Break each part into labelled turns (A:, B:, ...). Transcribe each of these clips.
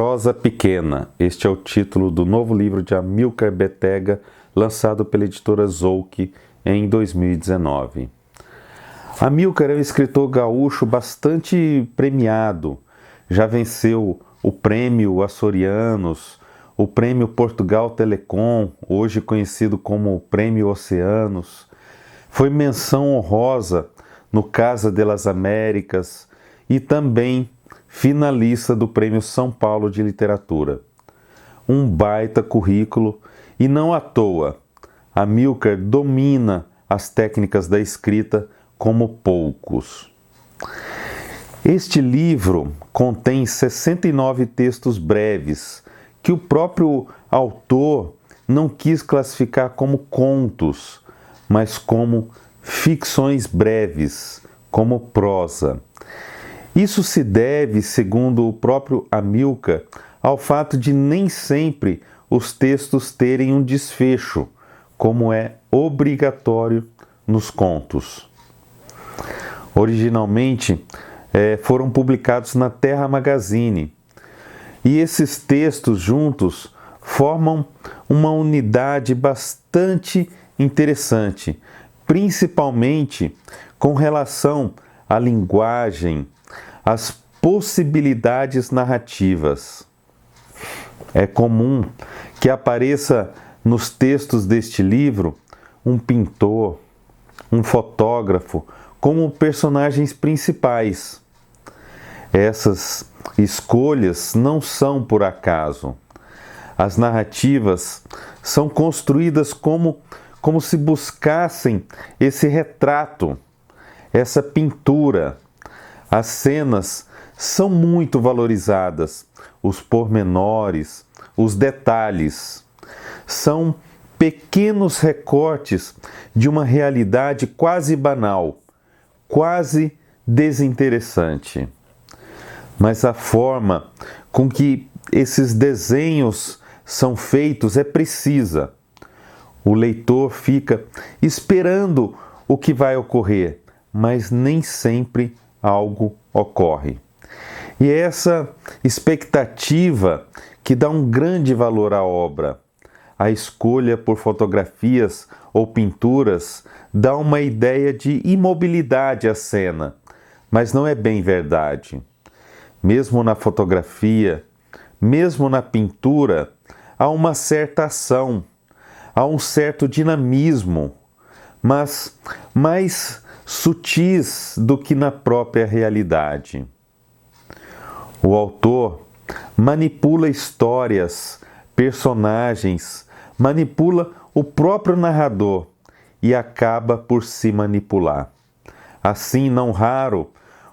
A: Prosa Pequena. Este é o título do novo livro de Amilcar Betega, lançado pela editora Zouki em 2019. Amilcar é um escritor gaúcho bastante premiado. Já venceu o Prêmio Açorianos, o Prêmio Portugal Telecom, hoje conhecido como Prêmio Oceanos. Foi menção honrosa no Casa de las Américas e também finalista do Prêmio São Paulo de Literatura. Um baita currículo e não à toa, Amilcar domina as técnicas da escrita como poucos. Este livro contém 69 textos breves que o próprio autor não quis classificar como contos, mas como ficções breves, como prosa. Isso se deve, segundo o próprio Amilcar, ao fato de nem sempre os textos terem um desfecho, como é obrigatório nos contos. Originalmente, foram publicados na Terra Magazine, e esses textos juntos formam uma unidade bastante interessante, principalmente com relação à linguagem, às possibilidades narrativas. É comum que apareça nos textos deste livro um pintor, um fotógrafo, como personagens principais. Essas escolhas não são por acaso. As narrativas são construídas como se buscassem esse retrato, essa pintura. As cenas são muito valorizadas, os pormenores, os detalhes. São pequenos recortes de uma realidade quase banal, quase desinteressante. Mas a forma com que esses desenhos são feitos é precisa. O leitor fica esperando o que vai ocorrer, mas nem sempre algo ocorre. E é essa expectativa que dá um grande valor à obra. A escolha por fotografias ou pinturas dá uma ideia de imobilidade à cena, mas não é bem verdade. Mesmo na fotografia, mesmo na pintura, há uma certa ação, há um certo dinamismo, mas mais sutis do que na própria realidade. O autor manipula histórias, personagens, manipula o próprio narrador e acaba por se manipular. Assim, não raro,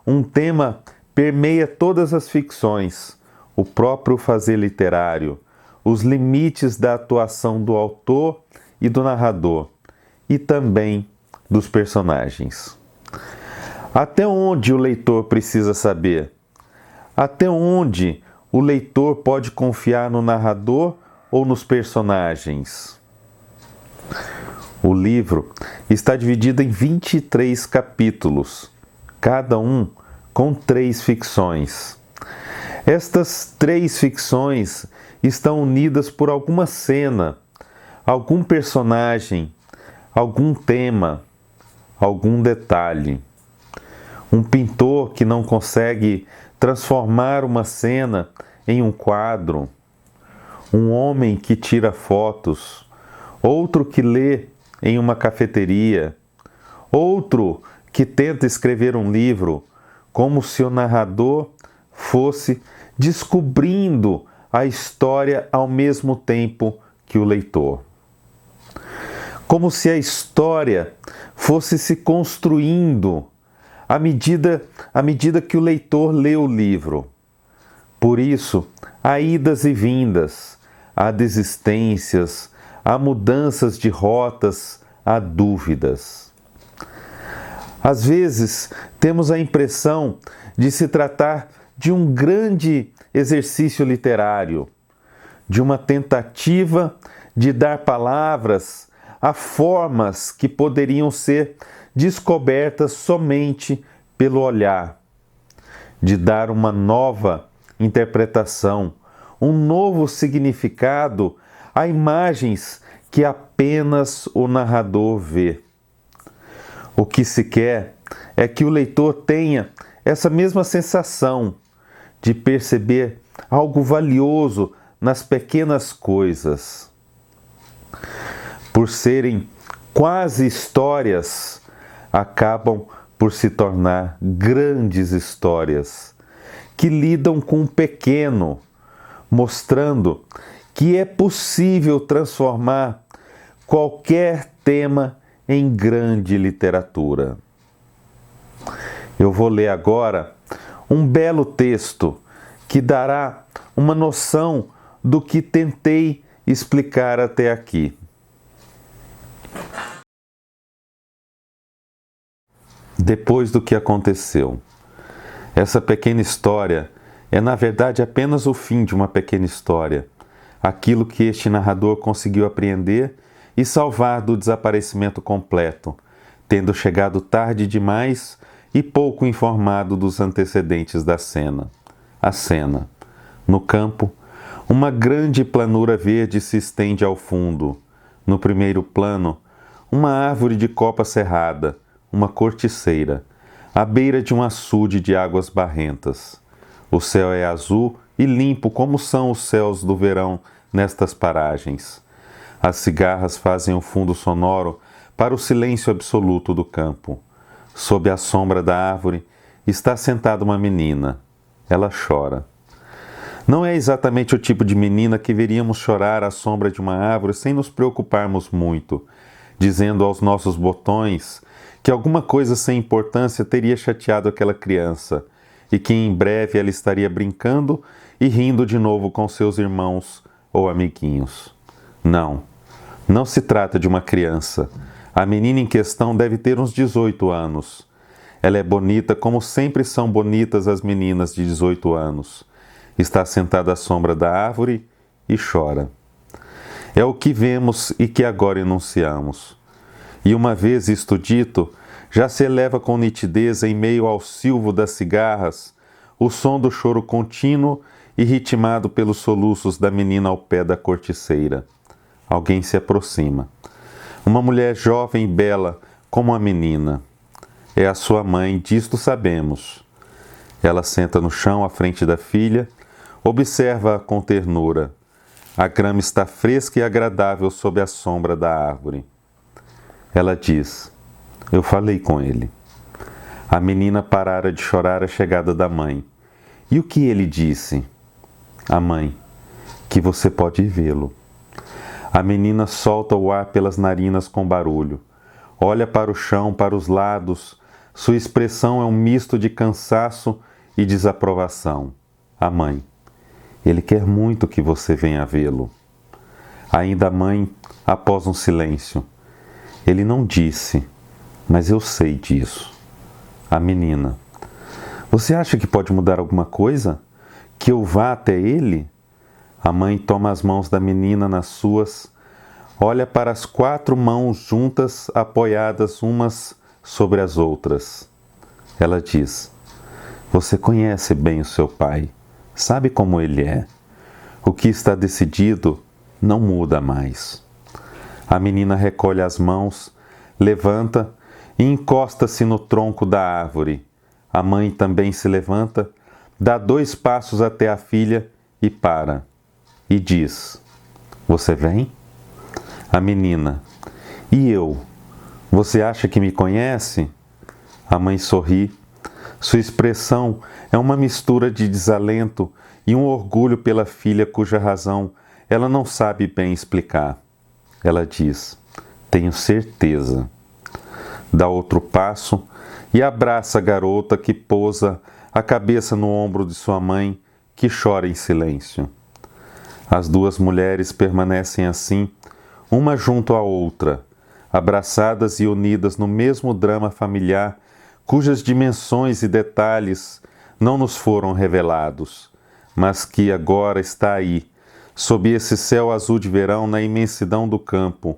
A: um tema permeia todas as ficções, o próprio fazer literário, os limites da atuação do autor e do narrador, e também dos personagens. Até onde o leitor precisa saber? Até onde o leitor pode confiar no narrador ou nos personagens? O livro está dividido em 23 capítulos, cada um com 3 ficções. Estas 3 ficções estão unidas por alguma cena, algum personagem, algum tema, algum detalhe. Um pintor que não consegue transformar uma cena em um quadro, um homem que tira fotos, outro que lê em uma cafeteria, outro que tenta escrever um livro, como se o narrador fosse descobrindo a história ao mesmo tempo que o leitor. Como se a história fosse se construindo à medida que o leitor lê o livro. Por isso, há idas e vindas, há desistências, há mudanças de rotas, há dúvidas. Às vezes, temos a impressão de se tratar de um grande exercício literário, de uma tentativa de dar palavras a formas que poderiam ser descobertas somente pelo olhar, de dar uma nova interpretação, um novo significado a imagens que apenas o narrador vê. O que se quer é que o leitor tenha essa mesma sensação de perceber algo valioso nas pequenas coisas. Por serem quase histórias, acabam por se tornar grandes histórias que lidam com o pequeno, mostrando que é possível transformar qualquer tema em grande literatura. Eu vou ler agora um belo texto que dará uma noção do que tentei explicar até aqui. Depois do que aconteceu. Essa pequena história é, na verdade, apenas o fim de uma pequena história, aquilo que este narrador conseguiu apreender e salvar do desaparecimento completo, tendo chegado tarde demais e pouco informado dos antecedentes da cena. A cena. No campo, uma grande planura verde se estende ao fundo. No primeiro plano, uma árvore de copa cerrada, uma corticeira, à beira de um açude de águas barrentas. O céu é azul e limpo como são os céus do verão nestas paragens. As cigarras fazem um fundo sonoro para o silêncio absoluto do campo. Sob a sombra da árvore está sentada uma menina. Ela chora. Não é exatamente o tipo de menina que veríamos chorar à sombra de uma árvore sem nos preocuparmos muito, dizendo aos nossos botões que alguma coisa sem importância teria chateado aquela criança e que em breve ela estaria brincando e rindo de novo com seus irmãos ou amiguinhos. Não, não se trata de uma criança. A menina em questão deve ter uns 18 anos. Ela é bonita como sempre são bonitas as meninas de 18 anos. Está sentada à sombra da árvore e chora. É o que vemos e que agora enunciamos. E uma vez isto dito, já se eleva com nitidez em meio ao silvo das cigarras o som do choro contínuo e ritmado pelos soluços da menina ao pé da corticeira. Alguém se aproxima. Uma mulher jovem e bela como a menina. É a sua mãe, disto sabemos. Ela senta no chão à frente da filha, observa-a com ternura. A grama está fresca e agradável sob a sombra da árvore. Ela diz: eu falei com ele. A menina parara de chorar à chegada da mãe. E o que ele disse? A mãe: que você pode vê-lo. A menina solta o ar pelas narinas com barulho. Olha para o chão, para os lados. Sua expressão é um misto de cansaço e desaprovação. A mãe: ele quer muito que você venha vê-lo. Ainda a mãe, após um silêncio: ele não disse, mas eu sei disso. A menina: você acha que pode mudar alguma coisa? Que eu vá até ele? A mãe toma as mãos da menina nas suas, olha para as 4 mãos juntas, apoiadas umas sobre as outras. Ela diz: você conhece bem o seu pai, sabe como ele é. O que está decidido não muda mais. A menina recolhe as mãos, levanta e encosta-se no tronco da árvore. A mãe também se levanta, dá 2 passos até a filha e para. E diz: você vem? A menina: e eu? Você acha que me conhece? A mãe sorri. Sua expressão é uma mistura de desalento e um orgulho pela filha cuja razão ela não sabe bem explicar. Ela diz: tenho certeza. Dá outro passo e abraça a garota que pousa a cabeça no ombro de sua mãe, que chora em silêncio. As 2 mulheres permanecem assim, uma junto à outra, abraçadas e unidas no mesmo drama familiar, cujas dimensões e detalhes não nos foram revelados, mas que agora está aí, sob esse céu azul de verão na imensidão do campo,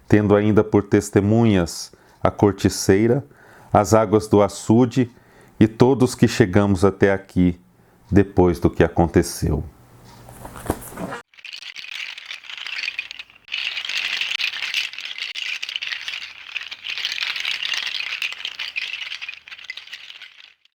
A: tendo ainda por testemunhas a corticeira, as águas do açude e todos que chegamos até aqui depois do que aconteceu.